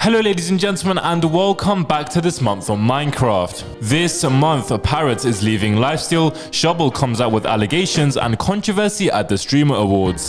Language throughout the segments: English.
Hello ladies and gentlemen, and welcome back to this month on Minecraft. This month, Parrot is leaving Lifesteal, Shubble comes out with allegations, and controversy at the Streamer Awards.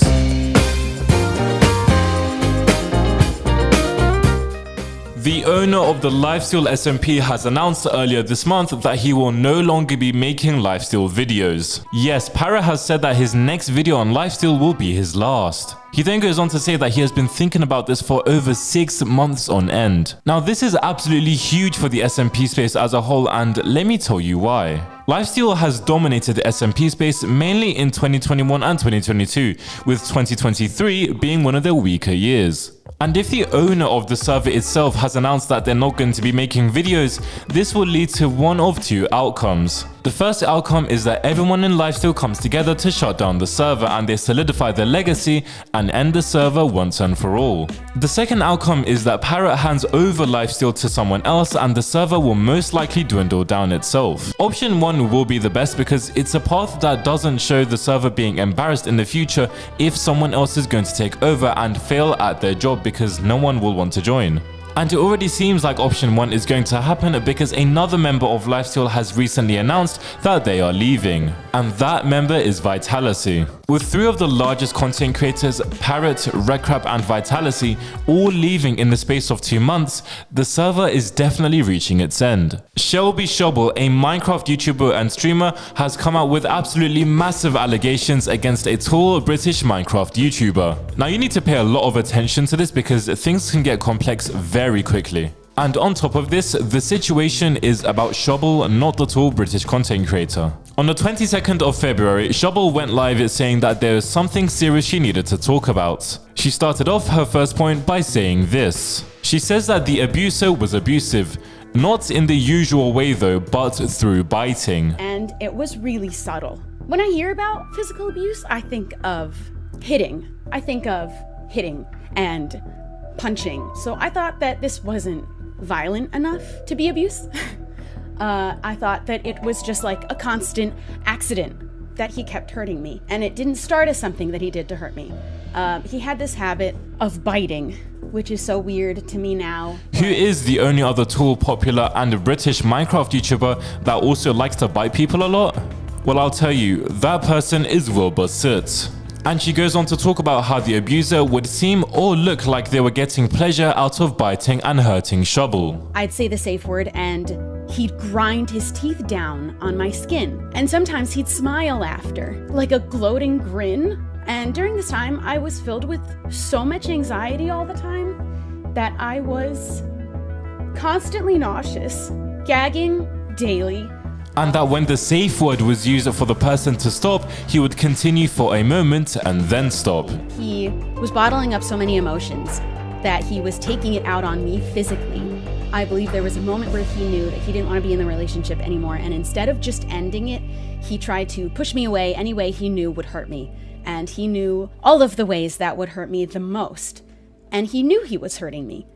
The owner of the Lifesteal SMP has announced earlier this month that he will no longer be making Lifesteal videos. Yes, Parrot has said that his next video on Lifesteal will be his last. He then goes on to say that he has been thinking about this for over 6 months on end. Now this is absolutely huge for the SMP space as a whole, and let me tell you why. Lifesteal has dominated the SMP space mainly in 2021 and 2022, with 2023 being one of their weaker years. And if the owner of the server itself has announced that they're not going to be making videos, this will lead to one of two outcomes. The first outcome is that everyone in Lifesteal comes together to shut down the server and they solidify their legacy and end the server once and for all. The second outcome is that Parrot hands over Lifesteal to someone else and the server will most likely dwindle down itself. Option 1 will be the best because it's a path that doesn't show the server being embarrassed in the future if someone else is going to take over and fail at their job, because no one will want to join. And it already seems like option 1 is going to happen because another member of Lifesteal has recently announced that they are leaving. And that member is Vitalisy. With 3 of the largest content creators, Parrot, Redcrab and Vitalisy, all leaving in the space of 2 months, the server is definitely reaching its end. Shubble, a Minecraft YouTuber and streamer, has come out with absolutely massive allegations against a tall British Minecraft YouTuber. Now you need to pay a lot of attention to this because things can get complex very quickly. And on top of this, the situation is about Shubble, not the tall British content creator. On the 22nd of February, Shubble went live saying that there is something serious she needed to talk about. She started off her first point by saying this. She says that the abuser was abusive, not in the usual way though, but through biting. And it was really subtle. When I hear about physical abuse, I think of hitting. I think of hitting and punching. So I thought that this wasn't violent enough to be abuse. I thought that it was just like a constant accident that he kept hurting me. And it didn't start as something that he did to hurt me. He had this habit of biting, which is so weird to me now. Who is the only other tall, popular and British Minecraft YouTuber that also likes to bite people a lot? Well, I'll tell you, that person is Wilbur Soot. And she goes on to talk about how the abuser would seem or look like they were getting pleasure out of biting and hurting Shubble. I'd say the safe word and he'd grind his teeth down on my skin. And sometimes he'd smile after, like a gloating grin. And during this time, I was filled with so much anxiety all the time that I was constantly nauseous, gagging daily. And that when the safe word was used for the person to stop, he would continue for a moment and then stop. He was bottling up so many emotions that he was taking it out on me physically. I believe there was a moment where he knew that he didn't want to be in the relationship anymore, and instead of just ending it, he tried to push me away any way he knew would hurt me. And he knew all of the ways that would hurt me the most. And he knew he was hurting me.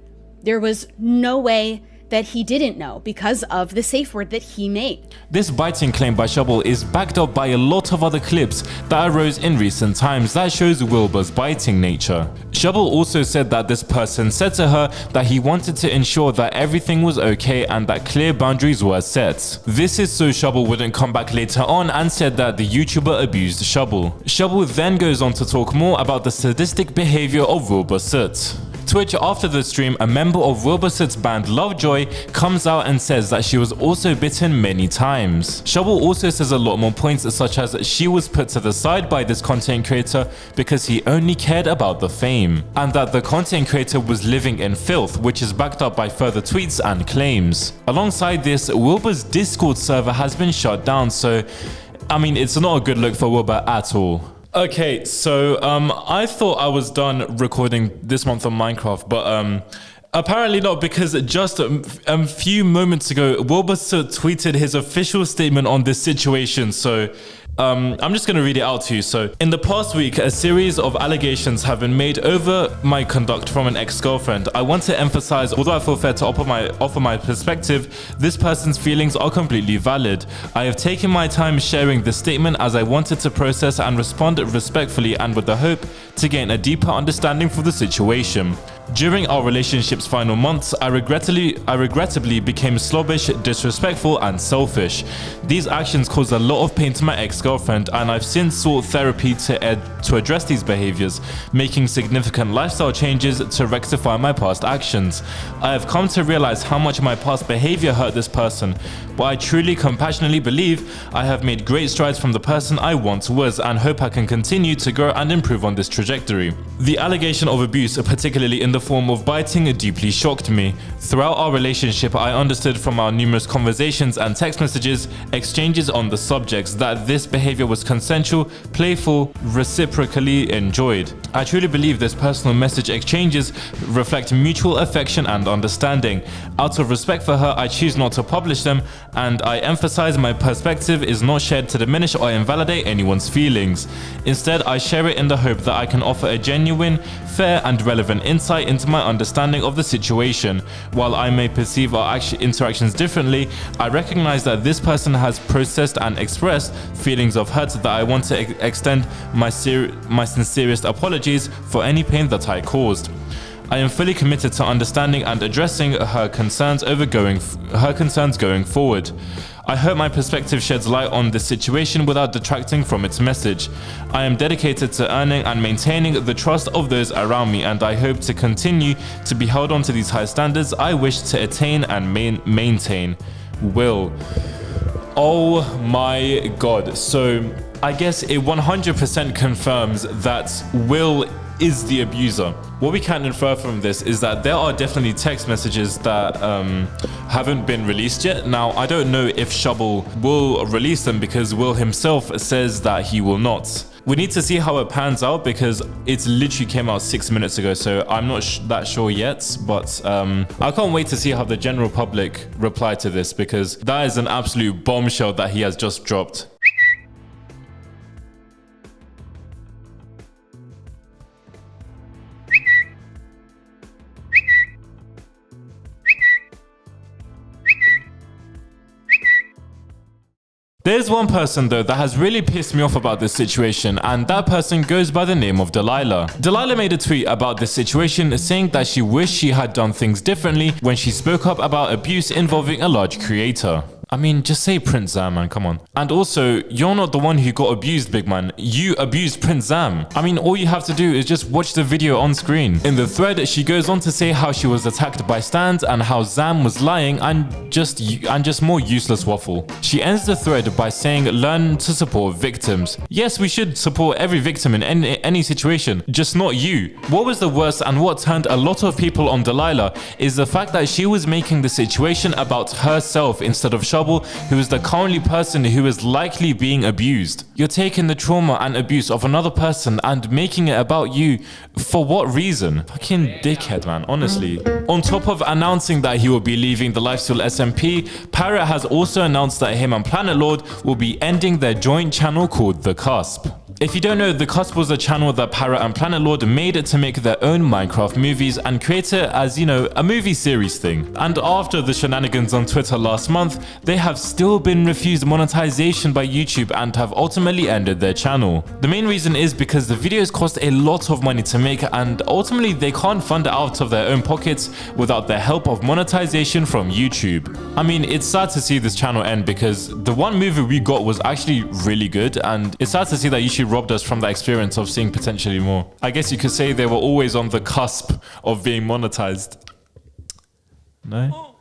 There was no way that he didn't know because of the safe word that he made. This biting claim by Shubble is backed up by a lot of other clips that arose in recent times that shows Wilbur's biting nature. Shubble also said that this person said to her that he wanted to ensure that everything was okay and that clear boundaries were set. This is so Shubble wouldn't come back later on and said that the YouTuber abused Shubble. Shubble then goes on to talk more about the sadistic behavior of Wilbur Soot. Twitch, after the stream, a member of Wilbur Soot's band Lovejoy comes out and says that she was also bitten many times. Shubble also says a lot more points, such as she was put to the side by this content creator because he only cared about the fame, and that the content creator was living in filth, which is backed up by further tweets and claims. Alongside this, Wilbur's Discord server has been shut down, so I mean, it's not a good look for Wilbur at all. Okay, so I thought I was done recording this month on Minecraft, but apparently not, because just a few moments ago, Wilbur Soot tweeted his official statement on this situation. So I'm just going to read it out to you. So, in the past week, a series of allegations have been made over my conduct from an ex-girlfriend. I want to emphasize, although I feel fair to offer my perspective, this person's feelings are completely valid. I have taken my time sharing this statement as I wanted to process and respond respectfully and with the hope to gain a deeper understanding for the situation. During our relationship's final months, I regrettably became slobbish, disrespectful, and selfish. These actions caused a lot of pain to my ex-girlfriend, and I've since sought therapy to address these behaviors, making significant lifestyle changes to rectify my past actions. I have come to realize how much my past behavior hurt this person, but I truly compassionately believe I have made great strides from the person I once was, and hope I can continue to grow and improve on this trajectory. The allegation of abuse, particularly in the form of biting, deeply shocked me. Throughout our relationship, I understood from our numerous conversations and text messages, exchanges on the subjects, that this behavior was consensual, playful, reciprocally enjoyed. I truly believe this personal message exchanges reflect mutual affection and understanding. Out of respect for her, I choose not to publish them, and I emphasize my perspective is not shared to diminish or invalidate anyone's feelings. Instead, I share it in the hope that I can offer a genuine, fair, and relevant insight into my understanding of the situation. While I may perceive our interactions differently, I recognize that this person has processed and expressed feelings of hurt that I want to extend my sincerest apologies for any pain that I caused. I am fully committed to understanding and addressing her concerns going forward. I hope my perspective sheds light on this situation without detracting from its message. I am dedicated to earning and maintaining the trust of those around me, and I hope to continue to be held on to these high standards I wish to attain and maintain. Will. Oh my god. So I guess it 100% confirms that Will is the abuser. What we can infer from this is that there are definitely text messages that haven't been released yet. Now, I don't know if Shubble will release them because Will himself says that he will not. We need to see how it pans out because it literally came out 6 minutes ago, so I'm not that sure yet, but I can't wait to see how the general public reply to this because that is an absolute bombshell that he has just dropped. There's one person though that has really pissed me off about this situation, and that person goes by the name of Delilah. Delilah made a tweet about this situation saying that she wished she had done things differently when she spoke up about abuse involving a large creator. I mean, just say Prince Zam, man, come on. And also, you're not the one who got abused, big man. You abused Prince Zam. I mean, all you have to do is just watch the video on screen. In the thread, she goes on to say how she was attacked by stans and how Zam was lying and just more useless waffle. She ends the thread by saying, learn to support victims. Yes, we should support every victim in any situation, just not you. What was the worst and what turned a lot of people on Delilah is the fact that she was making the situation about herself instead of Shubble, who is the currently person who is likely being abused. You're taking the trauma and abuse of another person and making it about you. For what reason? Fucking dickhead, man, honestly. On top of announcing that he will be leaving the Lifesteal SMP, Parrot has also announced that him and Planetlord will be ending their joint channel called The Cusp. If you don't know, The Cusp was a channel that Parrot and Planetlord made it to make their own Minecraft movies and create it as, you know, a movie series thing. And after the shenanigans on Twitter last month, they have still been refused monetization by YouTube and have ultimately ended their channel. The main reason is because the videos cost a lot of money to make and ultimately they can't fund it out of their own pockets without the help of monetization from YouTube. I mean, it's sad to see this channel end because the one movie we got was actually really good, and it's sad to see that YouTube robbed us from the experience of seeing potentially more. I guess you could say they were always on the cusp of being monetized. No?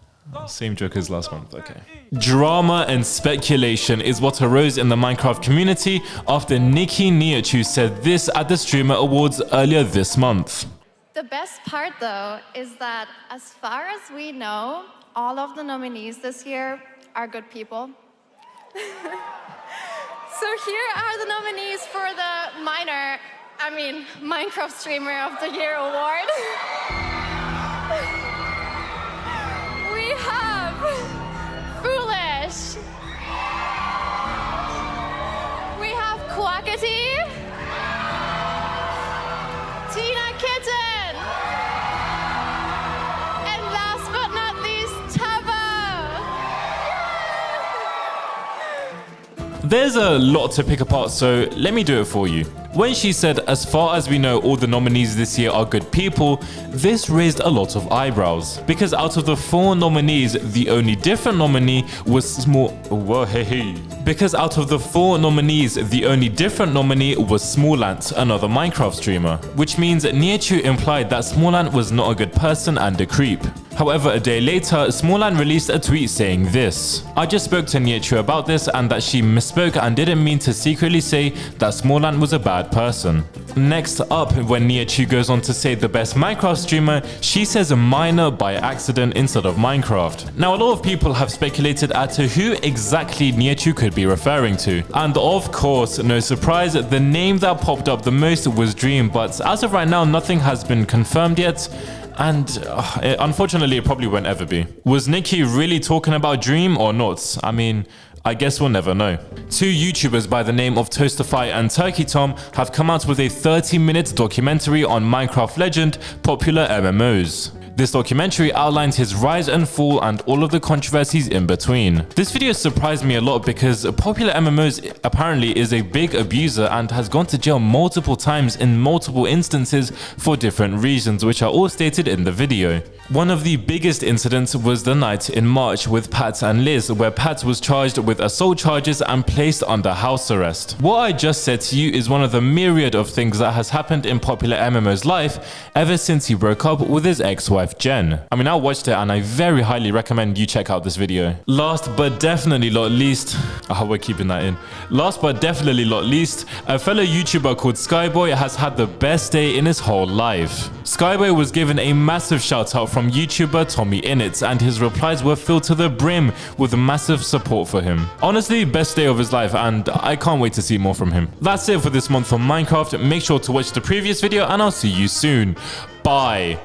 Same joke as last month, okay. Drama and speculation is what arose in the Minecraft community after Nikki Niachu said this at the Streamer Awards earlier this month. The best part though is that as far as we know, all of the nominees this year are good people. So here are the nominees for the Minecraft Streamer of the Year award. We have Foolish. We have Quackity. Tina Kitten. And last but not least, Tava. There's a lot to pick apart, so let me do it for you. When she said, as far as we know, all the nominees this year are good people, this raised a lot of eyebrows. Because out of the 4 nominees, the only different nominee was Because out of the 4 nominees, the only different nominee was Smallant, another Minecraft streamer. Which means Nihachu implied that Smallant was not a good person and a creep. However, a day later, Smallant released a tweet saying this. I just spoke to Nihachu about this and that she misspoke and didn't mean to secretly say that Smallant was a bad person. Next up, when Nihachu goes on to say the best Minecraft streamer, she says Miner by accident instead of Minecraft. Now, a lot of people have speculated as to who exactly Nihachu could be referring to. And of course, no surprise, the name that popped up the most was Dream, but as of right now, nothing has been confirmed yet. And unfortunately, it probably won't ever be. Was Nikki really talking about Dream or not? I mean, I guess we'll never know. 2 YouTubers by the name of Toastify and Turkey Tom have come out with a 30-minute documentary on Minecraft legend PopularMMOS. This documentary outlines his rise and fall and all of the controversies in between. This video surprised me a lot because PopularMMOS apparently is a big abuser and has gone to jail multiple times in multiple instances for different reasons, which are all stated in the video. One of the biggest incidents was the night in March with Pat and Liz, where Pat was charged with assault charges and placed under house arrest. What I just said to you is one of the myriad of things that has happened in PopularMMO's life ever since he broke up with his ex-wife Jen. I mean, I watched it and I very highly recommend you check out this video. Last but definitely not least, we're keeping that in. Last but definitely not least, a fellow YouTuber called Skyboi has had the best day in his whole life. Skyboi was given a massive shout out from YouTuber tommyinnit, and his replies were filled to the brim with massive support for him. Honestly, best day of his life, and I can't wait to see more from him. That's it for this month for Minecraft. Make sure to watch the previous video and I'll see you soon. Bye.